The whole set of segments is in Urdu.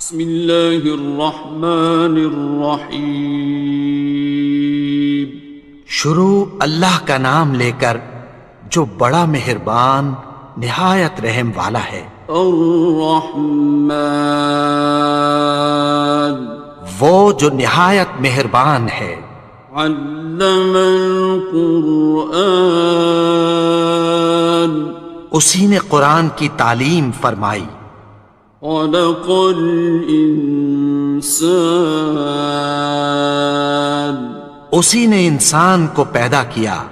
بسم اللہ الرحمن الرحیم۔ شروع اللہ کا نام لے کر جو بڑا مہربان نہایت رحم والا ہے۔ الرحمن، وہ جو نہایت مہربان ہے۔ علم القرآن، اسی نے قرآن کی تعلیم فرمائی۔ خلق الانسان، اسی نے انسان کو پیدا کیا۔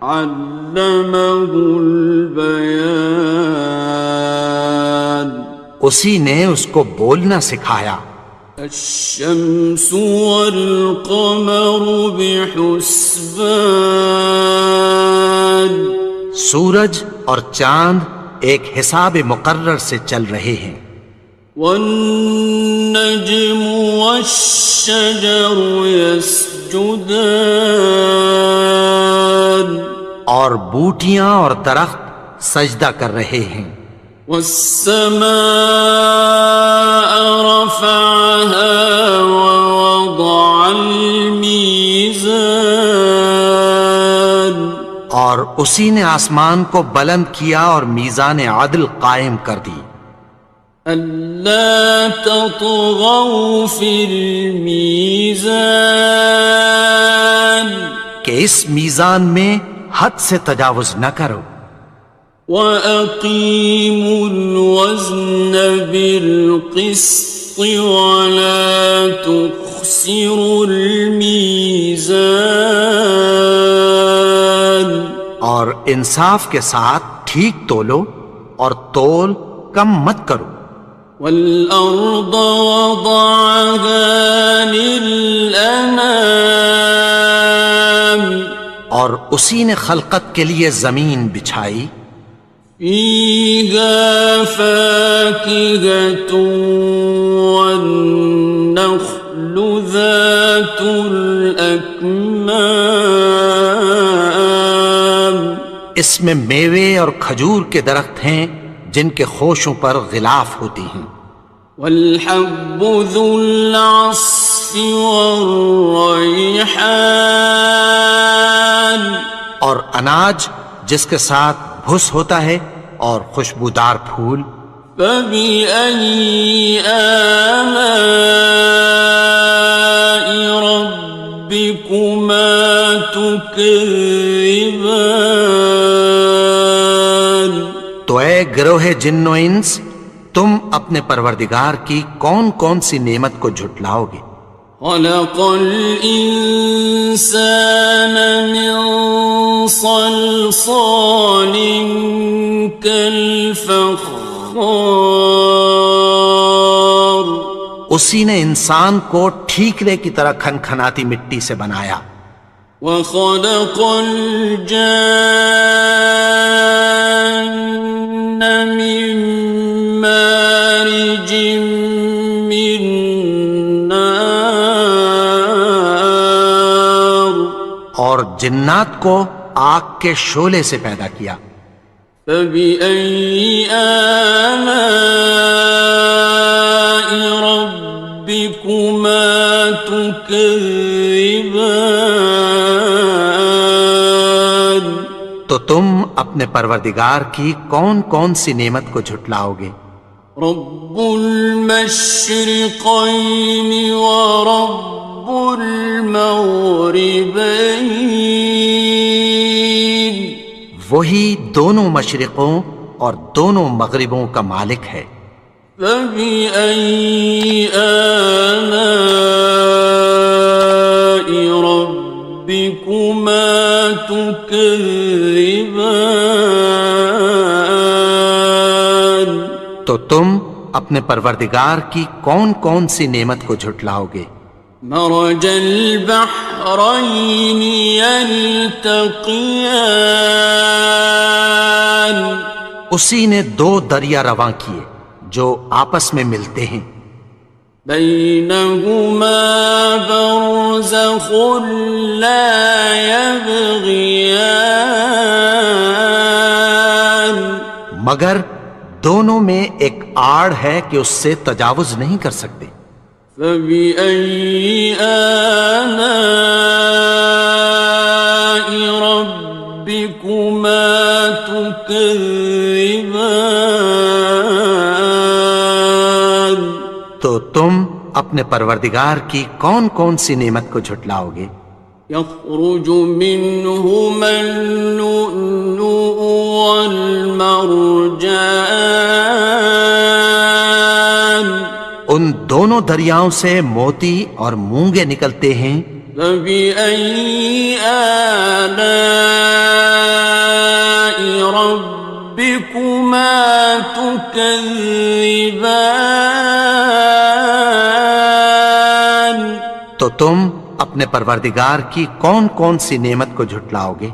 علمہ البیان، اسی نے اس کو بولنا سکھایا۔ الشمس والقمر بحسبان، سورج اور چاند ایک حساب مقرر سے چل رہے ہیں۔ والنجم والشجر يسجدان، اور بوٹیاں اور درخت سجدہ کر رہے ہیں۔ والسماء رفعها ووضع الميزان، اور اسی نے آسمان کو بلند کیا اور میزان عدل قائم کر دی۔ ألا تطغوا في الميزان، کہ اس میزان میں حد سے تجاوز نہ کرو۔ وَأَقِيمُوا الْوَزْنَ بِالْقِسْطِ وَلَا تُخْسِرُوا الْمِيزَانَ، اور انصاف کے ساتھ ٹھیک تولو اور تول کم مت کرو۔ وَالْأَرْضَ وَضَعَهَا لِلْأَنَامِ، اور اسی نے خلقت کے لیے زمین بچھائی۔ فِيهَا فَاكِهَةٌ وَالنَّخْلُ ذَاتُ الْأَكْمَامِ، اس میں میوے اور کھجور کے درخت ہیں جن کے خوشوں پر غلاف ہوتی ہیں۔ وَالْحَبُّ ذُو الْعَصْفِ وَالرَّيْحَانِ، اور اناج جس کے ساتھ بھس ہوتا ہے اور خوشبودار پھول۔ فَبِأَيِّ آلَاءِ رَبِّكُمَا تُكَذِّبَانِ، تو اے گروہ جن و انس، تم اپنے پروردگار کی کون کون سی نعمت کو جھٹلاؤ گے؟ خَلَقَ الْإِنسَانَ مِنْ صَلْصَالٍ كَالْفَخَّارِ، اسی نے انسان کو ٹھیکرے کی طرح کھنکھناتی مٹی سے بنایا۔ وَخَلَقَ الْجَانَّ مِن مَّارِجٍ مِّن نَّارٍ، اور جنات کو آگ کے شعلے سے پیدا کیا۔ فَبِأَيِّ آلَاءِ رَبِّكُمَا تُكَذِّبَانِ، تو تم اپنے پروردگار کی کون کون سی نعمت کو جھٹلاؤ گے؟ رب المشرقین ورب المغربین، وہی دونوں مشرقوں اور دونوں مغربوں کا مالک ہے۔ فَبِأَيِّ آلَاءِ رَبِّكُمَا تُكَذِّبَانِ، تو تم اپنے پروردگار کی کون کون سی نعمت کو جھٹلاؤ گے؟ مرج البحرین یلتقیان، اسی نے دو دریا رواں کیے جو آپس میں ملتے ہیں۔ بینہما برزخ لا یبغیان، مگر دونوں میں ایک آڑ ہے کہ اس سے تجاوز نہیں کر سکتے۔ فبأي آلاء ربكما تكذبان؟ تو تم اپنے پروردگار کی کون کون سی نعمت کو جھٹلاؤ گے؟ يخرج منهما اللؤلؤ والمرجان، ان دونوں دریاؤں سے موتی اور مونگے نکلتے ہیں۔ فبأي آلاء ربكما تكذبان؟ تو تم اپنے پروردگار کی کون کون سی نعمت کو جھٹلاؤ گے؟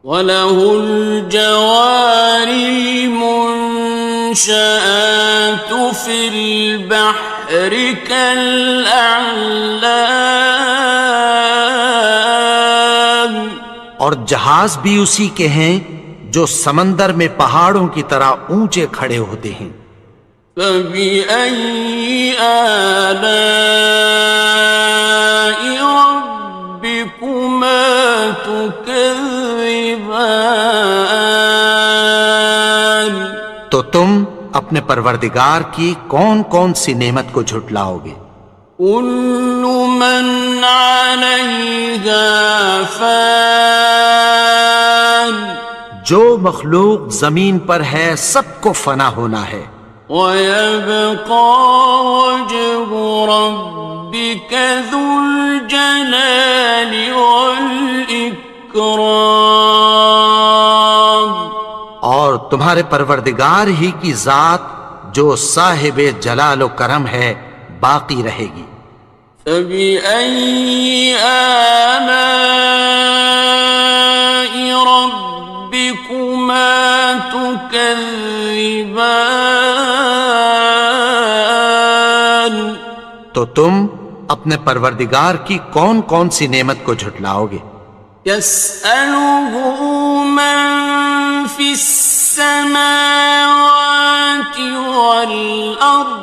وَلَهُ الْجَوَارِ الْمُنشَآتُ فِي الْبَحْرِ كَالْأَعْلَامِ، اور جہاز بھی اسی کے ہیں جو سمندر میں پہاڑوں کی طرح اونچے کھڑے ہوتے ہیں۔ فَبِأَيِّ آلَاءِ رَبِّكُمَا تُكَذِّبَانِ؟ تو تم اپنے پروردگار کی کون کون سی نعمت کو جھٹلاؤ گے؟ كُلُّ مَنْ عَلَيْهَا فَانٍ، جو مخلوق زمین پر ہے سب کو فنا ہونا ہے۔ وَيَبْقَى وَجْهُ رَبِّكَ ذُو الْجَلَالِ وَالْإِكْرَامِ، اور تمہارے پروردگار ہی کی ذات جو صاحب جلال و کرم ہے باقی رہے گی۔ فَبِأَيِّ آلَاءِ رَبِّكُمَا تُكَذِّبَانِ؟ تو تم اپنے پروردگار کی کون کون سی نعمت کو جھٹلاؤ گے؟ يَسْأَلُهُ مَن فِي السَّمَاوَاتِ وَالْأَرْضِ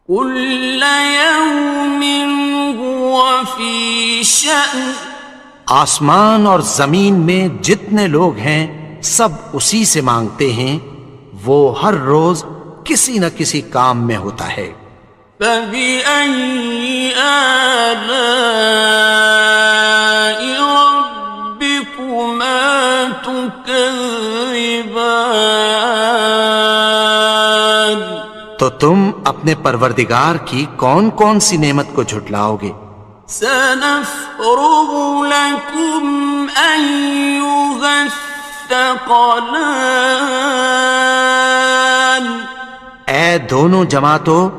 كُلَّ يَوْمٍ هُوَ فِي شَأْنٍ، آسمان اور زمین میں جتنے لوگ ہیں سب اسی سے مانگتے ہیں، وہ ہر روز کسی نہ کسی کام میں ہوتا ہے۔ فَبِأَيِّ آلَاءِ رَبِّكُمَا تُكَذِّبَانِ؟ تو تم اپنے پروردگار کی کون کون سی نعمت کو جھٹلاؤ گے؟ سَنَفْرُغُ لَكُمْ أَيُّهَ الثَّقَلَانِ، اے دونوں جماعتوں،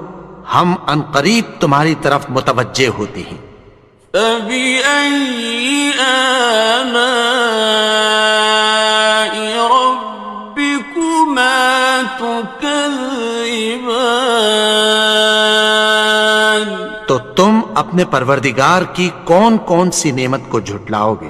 ہم عنقریب تمہاری طرف متوجہ ہوتے ہیں۔ فَبِأَيِّ آلَاءِ رَبِّكُمَا تُكَذِّبَانِ؟ تو تم اپنے پروردگار کی کون کون سی نعمت کو جھٹلاؤ گے؟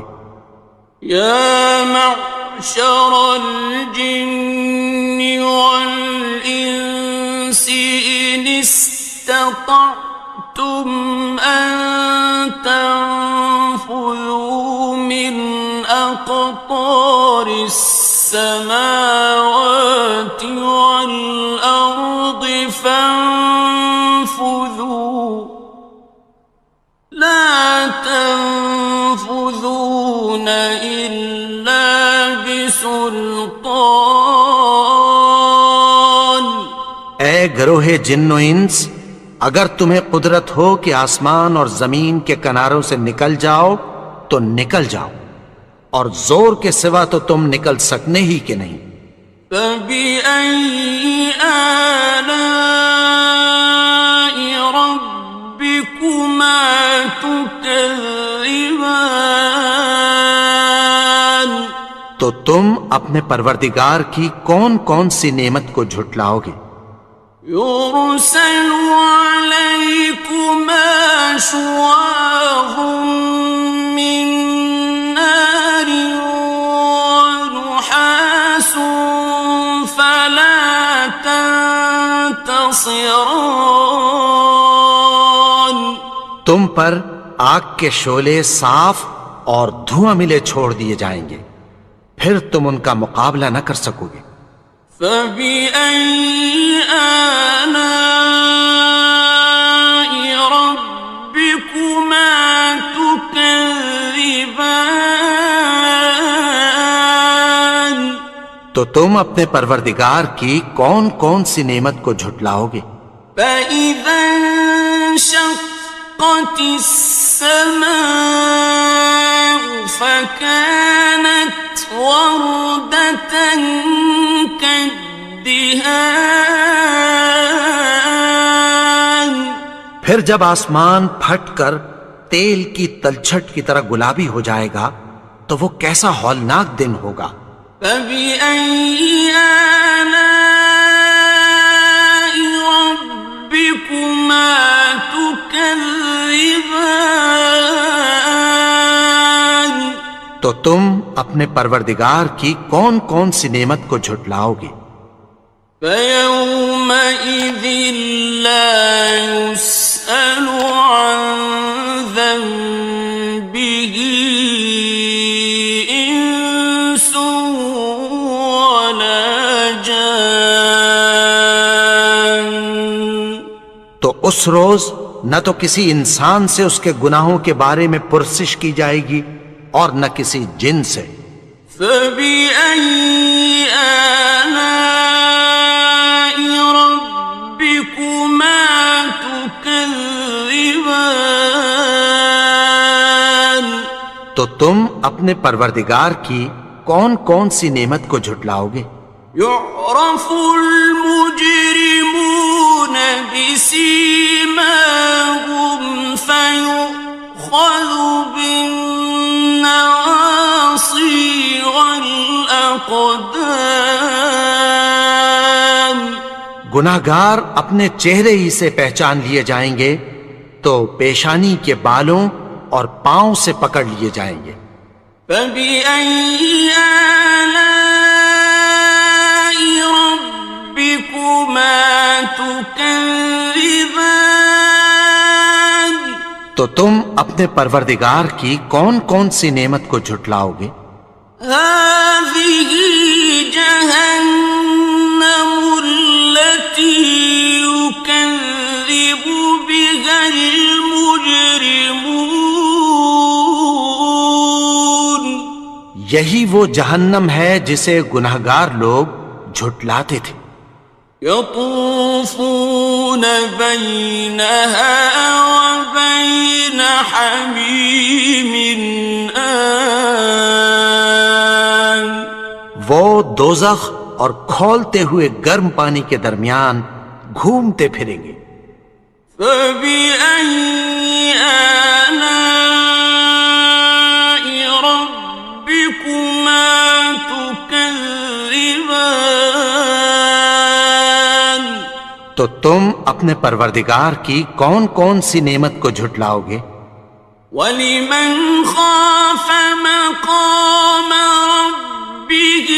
يَا مَعْشَرَ الْجِنِّ وَالْإِنسِ إِنِ اسْتَطَعْتُمْ أَن تَنفُذُوا مِنْ أَقْطَارِ السَّمَاوَاتِ وَالْأَرْضِ فَانفُذُوا، لَا تَنفُذُونَ إِلَّا بِسُلْطَانٍ۔ اے گروہ جن و انس، اگر تمہیں قدرت ہو کہ آسمان اور زمین کے کناروں سے نکل جاؤ تو نکل جاؤ، اور زور کے سوا تو تم نکل سکنے ہی کہ نہیں۔ فَبِأَيِّ آلَاءِ رَبِّكُمَا تُكَذِّبَانِ؟ تو تم اپنے پروردگار کی کون کون سی نعمت کو جھٹلاؤ گے؟ يُرْسَلُ عَلَيْكُمَا شُوَاظٌ مِّن نَّارٍ وَنُحَاسٌ خاصران. تم پر آگ کے شعلے صاف اور دھواں ملے چھوڑ دیے جائیں گے، پھر تم ان کا مقابلہ نہ کر سکو گے۔ فبأي آلاء ربكما تكذبان. تو تم اپنے پروردگار کی کون کون سی نعمت کو جھٹلاؤ گے؟ فإذا انشقت السماء فكانت وردة كالدهان. پھر جب آسمان پھٹ کر تیل کی تلچھٹ کی طرح گلابی ہو جائے گا تو وہ کیسا ہولناک دن ہوگا۔ فبأي آلاء ربكما تكذبان. تو تم اپنے پروردگار کی کون کون سی نعمت کو جھٹلاؤ گے؟ فيومئذ لا يسأل عن ذنبه إنس ولا جان. تو اس روز نہ تو کسی انسان سے اس کے گناہوں کے بارے میں پرسش کی جائے گی اور نہ کسی جن سے۔ فبأي آلاء ربكما تكذبان. تو تم اپنے پروردگار کی کون کون سی نعمت کو جھٹلاؤ گے؟ يعرف المجرمون بسيماهم فيؤخذ بالنواصي والأقدام. گناہگار اپنے چہرے ہی سے پہچان لیے جائیں گے تو پیشانی کے بالوں اور پاؤں سے پکڑ لیے جائیں گے۔ فبأي آلاء ربكما تكذبان. تو تم اپنے پروردگار کی کون کون سی نعمت کو جھٹلاؤ گے؟ هذه جهنم التي يكذب بها المجرمون. یہی وہ جہنم ہے جسے گناہگار لوگ جھٹلاتے تھے۔ يطوفون بينها وبين حميم آن. وہ دوزخ اور کھولتے ہوئے گرم پانی کے درمیان گھومتے پھریں گے۔ فبأي آلاء ربكما تكذبان. تو تم اپنے پروردگار کی کون کون سی نعمت کو جھٹلاؤ گے؟ وَلِمَنْ خَافَ مَقَامَ رَبِّهِ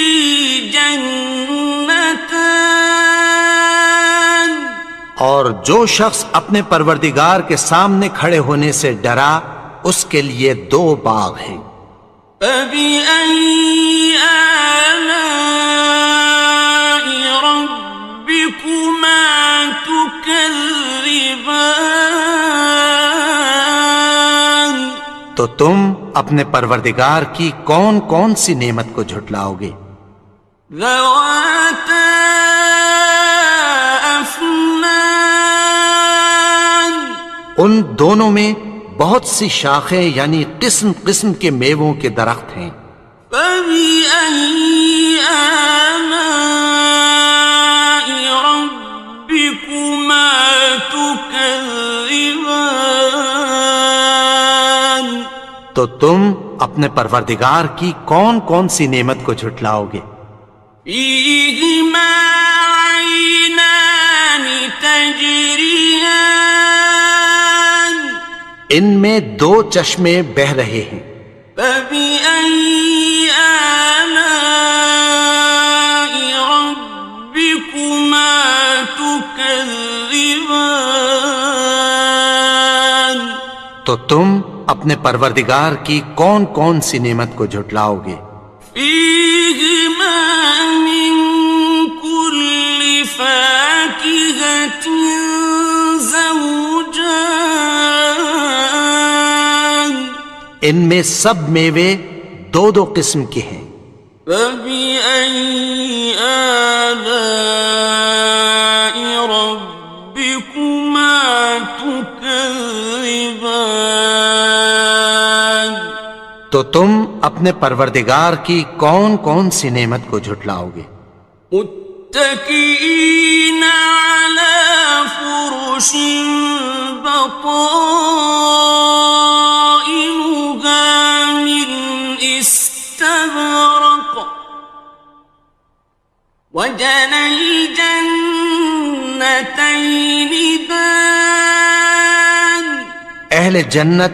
جَنَّتَانِ. اور جو شخص اپنے پروردگار کے سامنے کھڑے ہونے سے ڈرا اس کے لیے دو باغ ہیں۔ فَبِأَيِّ آلَاءِ رَبِّكُمَا تُكَذِّبَانِ. تو تم اپنے پروردگار کی کون کون سی نعمت کو جھٹلاؤ گے؟ ذَوَاتَا أَفْنَانٍ. ان دونوں میں بہت سی شاخیں یعنی قسم قسم کے میووں کے درخت ہیں۔ فَبِأَيِّ آلَاءِ رَبِّكُمَا تُكَذِّبَانِ. تو تم اپنے پروردگار کی کون کون سی نعمت کو جھٹلاؤ گے؟ فِيهِمَا عَيْنَانِ تَجْرِيَانِ. ان میں دو چشمے بہہ رہے ہیں۔ فَبِأَيِّ آلَاءِ رَبِّكُمَا تُكَذِّبَانِ. تكذبان تو تم اپنے پروردگار کی کون کون سی نعمت کو جھٹلاؤ گے؟ فيهما من كل فاكهة زوجان ان میں سب میوے دو دو قسم کے ہیں۔ فبأي آلاء ربكما تكذبان تو تم اپنے پروردگار کی کون کون سی نعمت کو جھٹلاؤ گے؟ متكئين على فرش بطائنها من استبرق وجنى الجنتين دان اہل جنت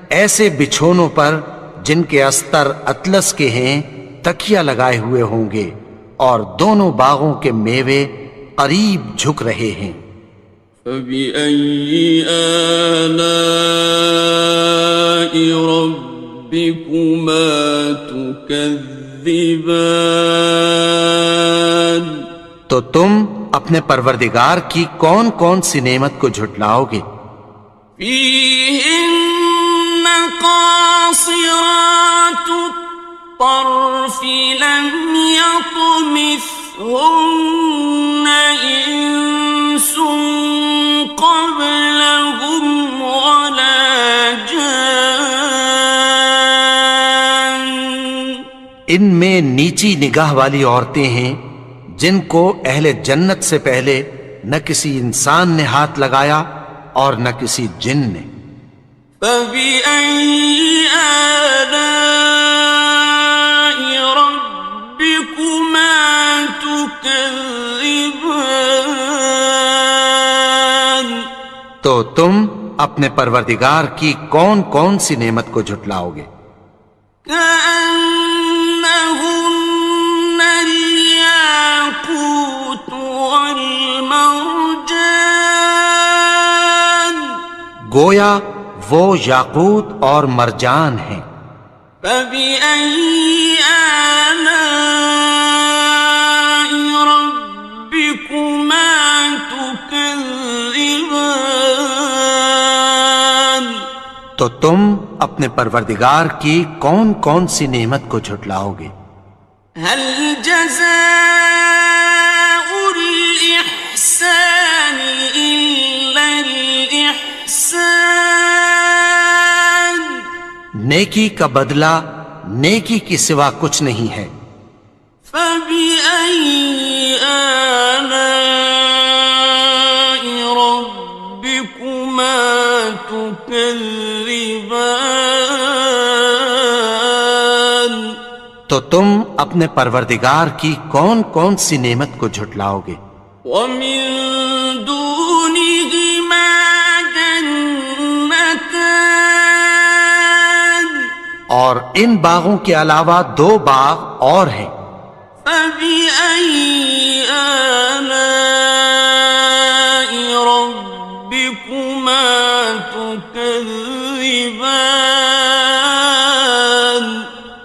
ایسے بچھونوں پر جن کے استر اطلس کے ہیں تکیہ لگائے ہوئے ہوں گے اور دونوں باغوں کے میوے قریب جھک رہے ہیں۔ فبأي آلاء ربكما تكذبان تو تم اپنے پروردگار کی کون کون سی نعمت کو جھٹلاؤ گے؟ فيهن قاصرات الطرف لم يطمثهن إنس قبلهم ولا جان ان میں نیچی نگاہ والی عورتیں ہیں جن کو اہل جنت سے پہلے نہ کسی انسان نے ہاتھ لگایا اور نہ کسی جن نے۔ فبأي آلاء ربكما تكذبان تو تم اپنے پروردگار کی کون کون سی نعمت کو جھٹلاؤ گے؟ كأنهن الياقوت والمرجان گویا وہ یاقوت اور مرجان ہیں۔ فبأي آلاء ربكما تكذبان تو تم اپنے پروردگار کی کون کون سی نعمت کو جھٹلاؤ گے؟ هل جزاء الإحسان إلا الإحسان نیکی کا بدلہ نیکی کی سوا کچھ نہیں ہے۔ فبأي آلاء ربكما تكذبان تو تم اپنے پروردگار کی کون کون سی نعمت کو جھٹلاؤ گے؟ ومن دونهما جنتان اور ان باغوں کے علاوہ دو باغ اور ہیں۔ فبأي آلاء ربكما تكذبان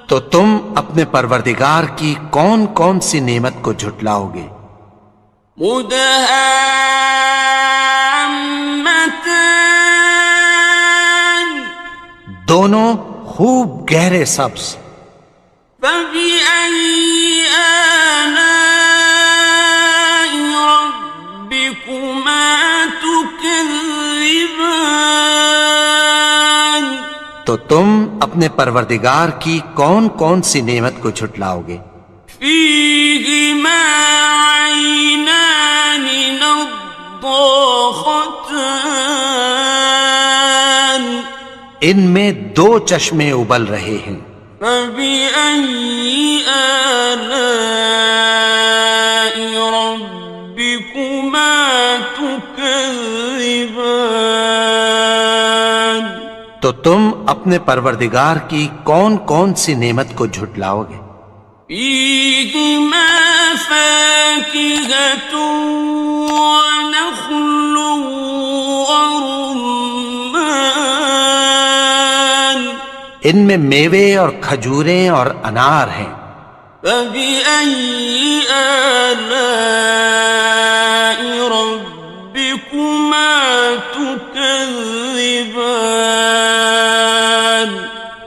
تو تم اپنے پروردگار کی کون کون سی نعمت کو جھٹلاؤ گے؟ مدهامتان دونوں خوب گہرے سبز۔ فبأي آلاء ربكما تكذبان تو تم اپنے پروردگار کی کون کون سی نعمت کو جھٹلاؤ گے؟ فيهما عينان نضاختان ان میں دو چشمے ابل رہے ہیں۔ فبأي آلاء ربكما تكذبان تو تم اپنے پروردگار کی کون کون سی نعمت کو جھٹلاؤ گے؟ فيهما فاكهة ونخل ورمان ان میں میوے اور کھجوریں اور انار ہیں. فبأي آلاء ربكما تكذبان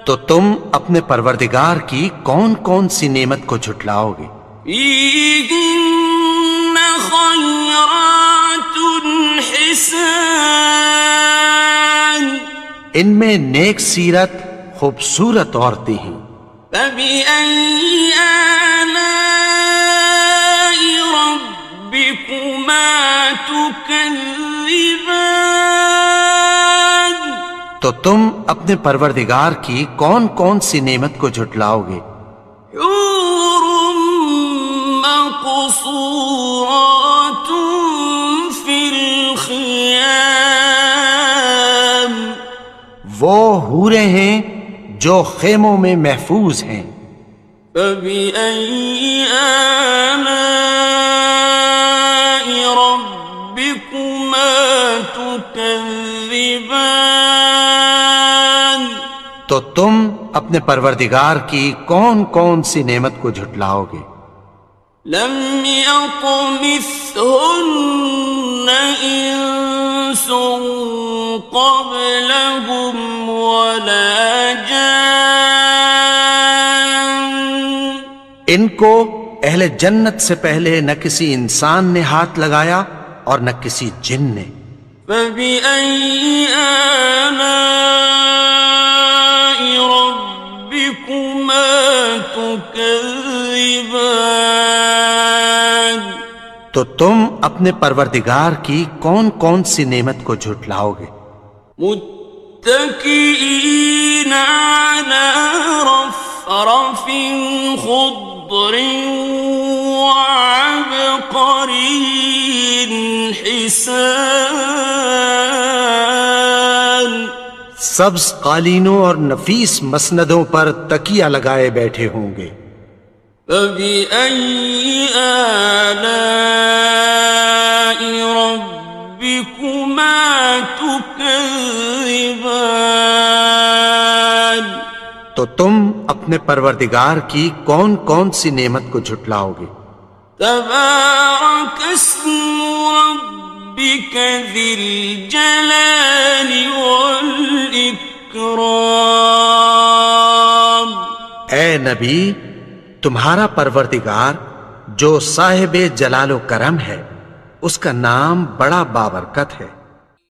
تو تم اپنے پروردگار کی کون کون سی نعمت کو جھٹلاؤ گے؟ فيهن خيرات حسان ان میں نیک سیرت خوبصورت عورتیں ہیں. فبأي آلاء ربكما تكذبان تو تم اپنے پروردگار کی کون کون سی نعمت کو جھٹلاؤ گے؟ حور مقصورات في الخيام وہ حوریں ہیں جو خیموں میں محفوظ ہیں. فبأي آلاء ربكما تكذبان تو تم اپنے پروردگار کی کون کون سی نعمت کو جھٹلاؤ گے؟ لم يطمثهن إنس قبلهم ولا جان ان کو اہل جنت سے پہلے نہ کسی انسان نے ہاتھ لگایا اور نہ کسی جن نے. فبأي آلاء ربكما تكذبان تو تم اپنے پروردگار کی کون کون سی نعمت کو جھٹلاؤ گے؟ متكئين على رفرف خضر وعبقري حسان سبز قالینوں اور نفیس مسندوں پر تکیہ لگائے بیٹھے ہوں گے. فبأي آلاء ربكما تكذبان تو تم اپنے پروردگار کی کون کون سی نعمت کو جھٹلاؤ گے؟ تبارك اسم ربك ذي الجلال والإكرام اے نبی، تمہارا پروردگار جو صاحب جلال و کرم ہے، اس کا نام بڑا بابرکت ہے.